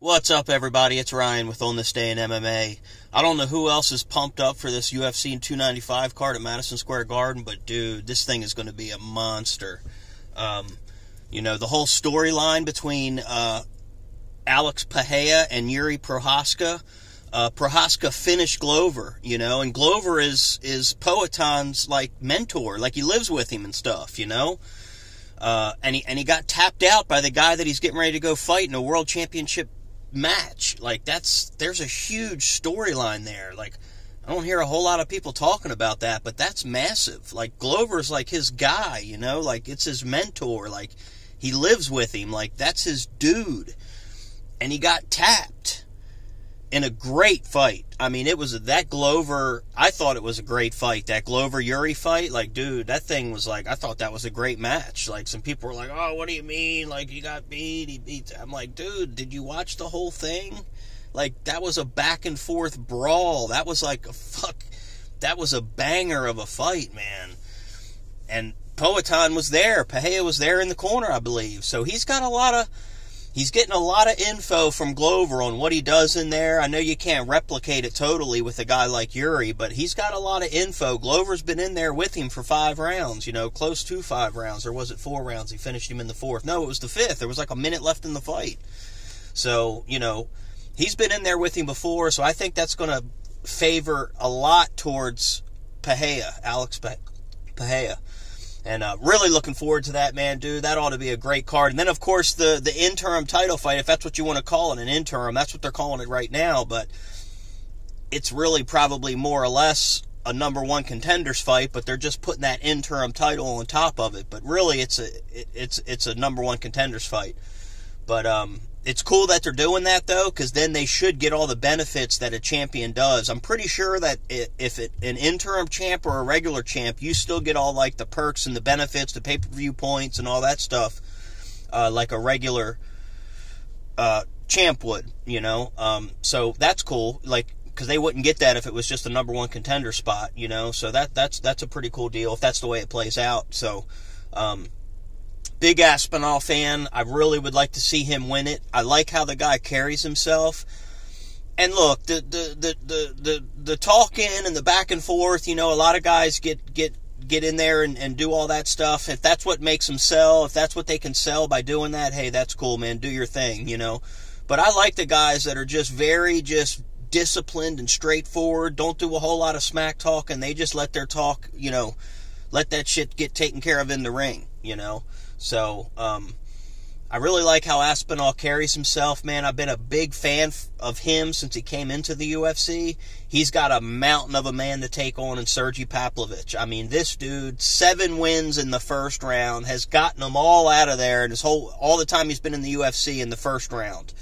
What's up, everybody? It's Ryan with On This Day in MMA. I don't know who else is pumped up for this UFC 295 card at Madison Square Garden, but dude, this thing is going to be a monster. The whole storyline between Alex Pereira and Yuri Prochazka. Prochazka finished Glover, and Glover is Poatan's mentor, he lives with him and stuff, and he got tapped out by the guy that he's getting ready to go fight in a world championship match. There's a huge storyline there. I don't hear a whole lot of people talking about that, but that's massive. Glover's his guy, it's his mentor, he lives with him, that's his dude. And he got tapped in a great fight. I mean, it was that Glover, I thought it was a great fight. That Glover-Yuri fight, dude, that thing was I thought that was a great match. Some people were like, oh, what do you mean? He got beat, he beat. I'm like, dude, did you watch the whole thing? That was a back and forth brawl. That was that was a banger of a fight, man. And Poatan was there. Pereira was there in the corner, I believe. So he's getting a lot of info from Glover on what he does in there. I know you can't replicate it totally with a guy like Yuri, but he's got a lot of info. Glover's been in there with him for 5 rounds, close to 5 rounds. Or was it 4 rounds? He finished him in the 4th. No, it was the 5th. There was a minute left in the fight. So, he's been in there with him before, so I think that's going to favor a lot towards Pereira, Alex Pereira. And really looking forward to that, man, dude. That ought to be a great card. And then, of course, the interim title fight, if that's what you want to call it, an interim. That's what they're calling it right now. But it's really probably more or less a number 1 contenders fight, but they're just putting that interim title on top of it. But really, it's a number 1 contenders fight. But it's cool that they're doing that, though, because then they should get all the benefits that a champion does. I'm pretty sure that if an interim champ or a regular champ, you still get all, the perks and the benefits, the pay-per-view points and all that stuff, like a regular champ would, So that's cool, because they wouldn't get that if it was just a number 1 contender spot, So that's a pretty cool deal if that's the way it plays out. So, big Aspinall fan. I really would like to see him win it. I like how the guy carries himself. And look, the talking and the back and forth, a lot of guys get in there and do all that stuff. If that's what makes them sell, if that's what they can sell by doing that, hey, that's cool, man. Do your thing, But I like the guys that are just disciplined and straightforward, don't do a whole lot of smack talk, and they just let their talk, let that shit get taken care of in the ring, So, I really like how Aspinall carries himself, man. I've been a big fan of him since he came into the UFC. He's got a mountain of a man to take on in Sergey Pavlovich. I mean, this dude, 7 wins in the first round, has gotten them all out of there, and all the time he's been in the UFC in the first round.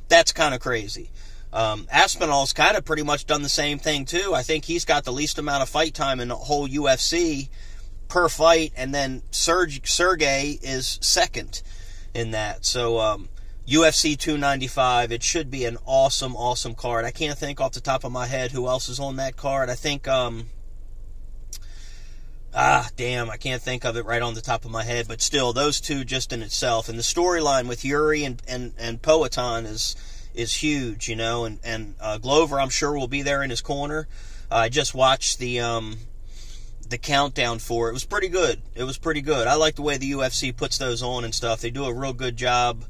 That's kind of crazy. Aspinall's kind of pretty much done the same thing, too. I think he's got the least amount of fight time in the whole UFC per fight, and then Sergey is second in that. So UFC 295, it should be an awesome, awesome card. I can't think off the top of my head who else is on that card. I think I can't think of it right on the top of my head, but still, those two just in itself. And the storyline with Yuri and Poatan is huge, and Glover, I'm sure, will be there in his corner. I just watched the countdown for it. It was pretty good. I like the way the UFC puts those on and stuff. They do a real good job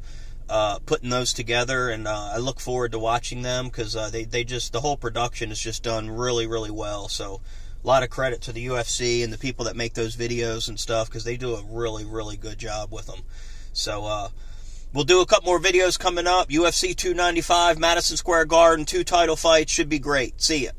putting those together, and I look forward to watching them because the whole production is just done really, really well. So a lot of credit to the UFC and the people that make those videos and stuff because they do a really, really good job with them. So we'll do a couple more videos coming up. UFC 295, Madison Square Garden, 2 title fights. Should be great. See ya.